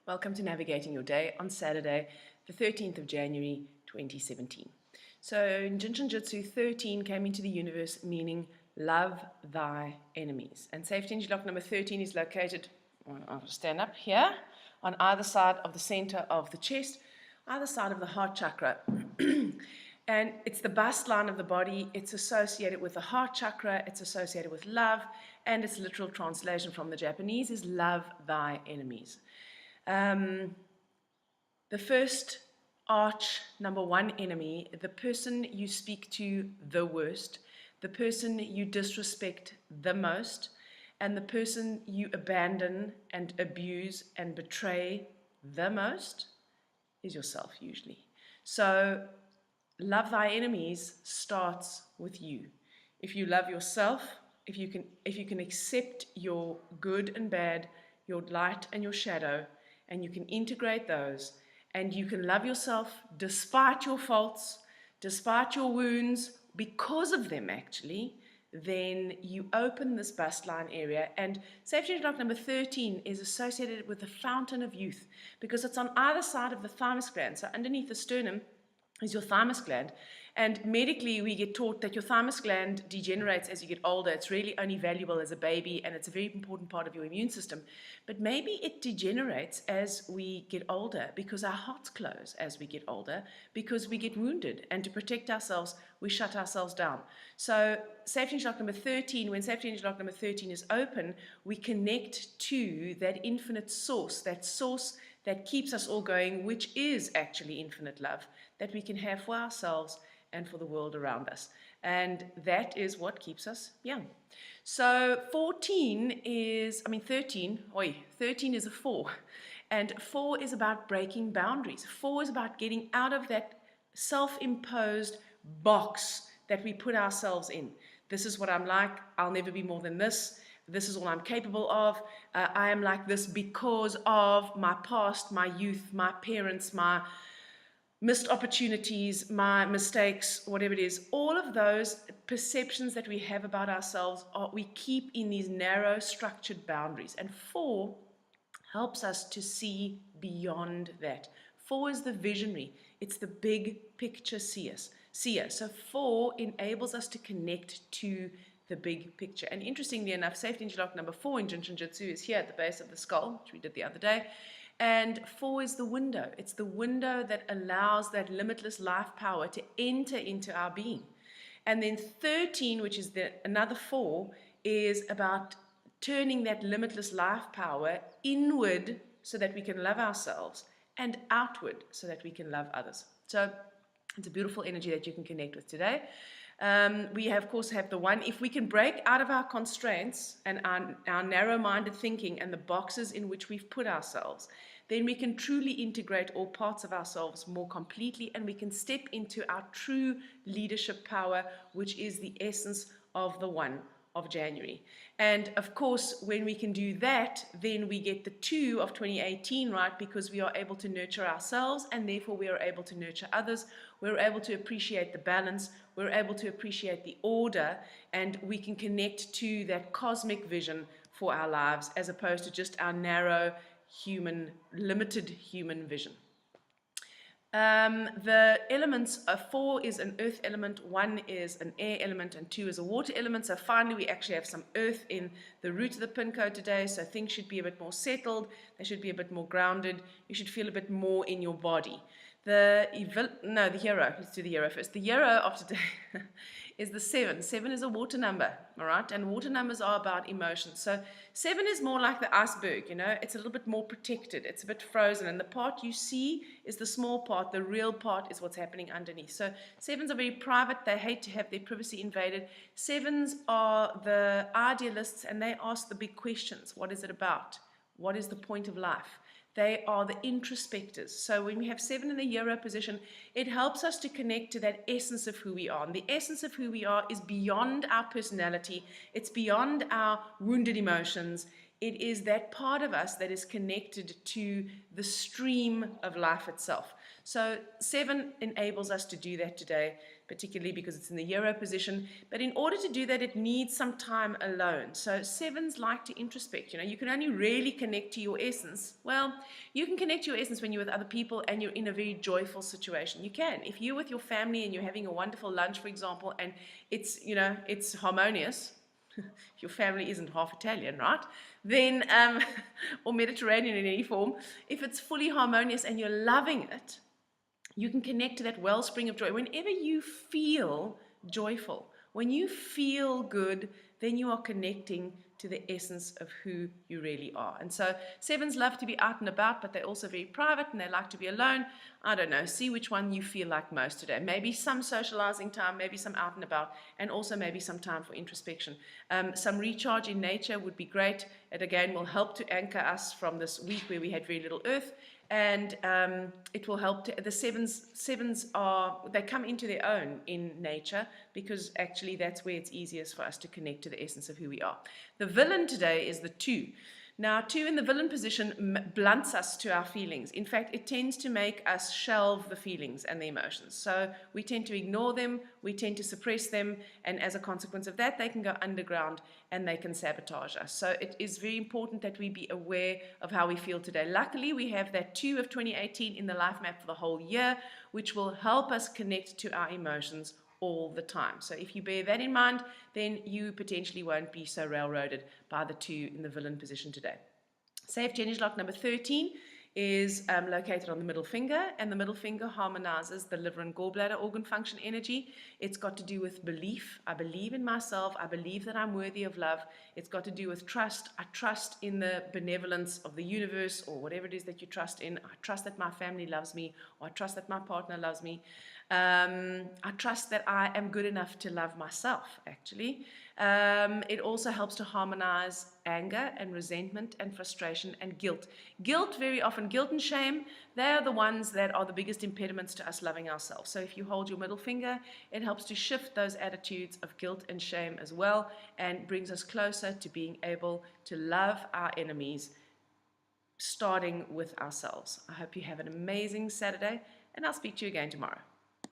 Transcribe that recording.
Welcome to Navigating Your Day on Saturday, the 13th of January, 2017. So in Jinshin Jitsu, 13 came into the universe meaning love thy enemies. And safety energy lock number 13 is located, I'll stand up here, on either side of the center of the chest, either side of the heart chakra. And it's the bust line of the body. It's associated with the heart chakra. It's associated with love. And its literal translation from the Japanese is love thy enemies. The first arch number one enemy, the person you speak to the worst, the person you disrespect the most, and the person you abandon and abuse and betray the most is yourself usually. So love thy enemies starts with you. If you love yourself, if you can accept your good and bad, your light and your shadow, and you can integrate those, and you can love yourself despite your faults, despite your wounds, because of them actually, then you open this bust line area. And safety lock number 13 is associated with the fountain of youth because it's on either side of the thymus gland. So underneath the sternum is your thymus gland. And medically, we get taught that your thymus gland degenerates as you get older. It's really only valuable as a baby, and it's a very important part of your immune system. But maybe it degenerates as we get older because our hearts close as we get older, because we get wounded. And to protect ourselves, we shut ourselves down. So safety energy lock number 13, when safety energy lock number 13 is open, we connect to that infinite source that keeps us all going, which is actually infinite love that we can have for ourselves and for the world around us. And that is what keeps us young. So 13 is a 4. And 4 is about breaking boundaries. 4 is about getting out of that self-imposed box that we put ourselves in. This is what I'm like. I'll never be more than this. This is all I'm capable of. I am like this because of my past, my youth, my parents, my missed opportunities, my mistakes, whatever it is. All of those perceptions that we have about ourselves, we keep in these narrow, structured boundaries. And 4 helps us to see beyond that. 4 is the visionary. It's the big picture seer. So 4 enables us to connect to the big picture. And interestingly enough, safety energy lock number 4 in Jinshin Jitsu is here at the base of the skull, which we did the other day. And 4 is the window. It's the window that allows that limitless life power to enter into our being. And then 13, which is another 4, is about turning that limitless life power inward so that we can love ourselves, and outward so that we can love others. So it's a beautiful energy that you can connect with today. We of course have the one, if we can break out of our constraints and our narrow-minded thinking and the boxes in which we've put ourselves, then we can truly integrate all parts of ourselves more completely, and we can step into our true leadership power, which is the essence of the 1 of January. And of course, when we can do that, then we get the 2 of 2018 right, because we are able to nurture ourselves, and therefore we are able to nurture others. We're able to appreciate the balance. We're able to appreciate the order, and we can connect to that cosmic vision for our lives as opposed to just our narrow limited human vision. The elements of 4 is an earth element, 1 is an air element, and 2 is a water element. So finally, we actually have some earth in the root of the pin code today. So things should be a bit more settled. They should be a bit more grounded. You should feel a bit more in your body. The hero. Let's do the hero first. The hero of today is the 7. 7 is a water number, all right? And water numbers are about emotions. So 7 is more like the iceberg, you know? It's a little bit more protected. It's a bit frozen. And the part you see is the small part. The real part is what's happening underneath. So 7s are very private. They hate to have their privacy invaded. 7s are the idealists, and they ask the big questions. What is it about? What is the point of life? They are the introspectors. So when we have 7 in the hero position, it helps us to connect to that essence of who we are. And the essence of who we are is beyond our personality. It's beyond our wounded emotions. It is that part of us that is connected to the stream of life itself. So 7 enables us to do that today, particularly because it's in the hero position. But in order to do that, it needs some time alone. So sevens like to introspect. You can only really connect to your essence. Well, you can connect to your essence when you're with other people and you're in a very joyful situation. You can. If you're with your family and you're having a wonderful lunch, for example, and it's harmonious, if your family isn't half Italian, right? Then, or Mediterranean in any form, if it's fully harmonious and you're loving it, you can connect to that wellspring of joy. Whenever you feel joyful, when you feel good, then you are connecting to the essence of who you really are. And so sevens love to be out and about, but they're also very private and they like to be alone. I don't know, see which one you feel like most today. Maybe some socializing time, maybe some out and about, and also maybe some time for introspection. Some recharge in nature would be great. It again will help to anchor us from this week where we had very little earth. And it will help to, the sevens are, they come into their own in nature, because actually that's where it's easiest for us to connect to the essence of who we are. The villain today is the 2. Now, 2 in the villain position blunts us to our feelings. In fact, it tends to make us shelve the feelings and the emotions. So we tend to ignore them, we tend to suppress them, and as a consequence of that, they can go underground and they can sabotage us. So it is very important that we be aware of how we feel today. Luckily, we have that 2 of 2018 in the life map for the whole year, which will help us connect to our emotions all the time. So if you bear that in mind, then you potentially won't be so railroaded by the 2 in the villain position today. Safe Genius lock number 13 is located on the middle finger, and the middle finger harmonizes the liver and gallbladder organ function energy. It's got to do with belief. I believe in myself. I believe that I'm worthy of love. It's got to do with trust. I trust in the benevolence of the universe, or whatever it is that you trust in. I trust that my family loves me, or I trust that my partner loves me. I trust that I am good enough to love myself, actually. It also helps to harmonize anger and resentment and frustration and guilt. Guilt, very often, guilt and shame, they are the ones that are the biggest impediments to us loving ourselves. So if you hold your middle finger, it helps to shift those attitudes of guilt and shame as well, and brings us closer to being able to love our enemies, starting with ourselves. I hope you have an amazing Saturday, and I'll speak to you again tomorrow.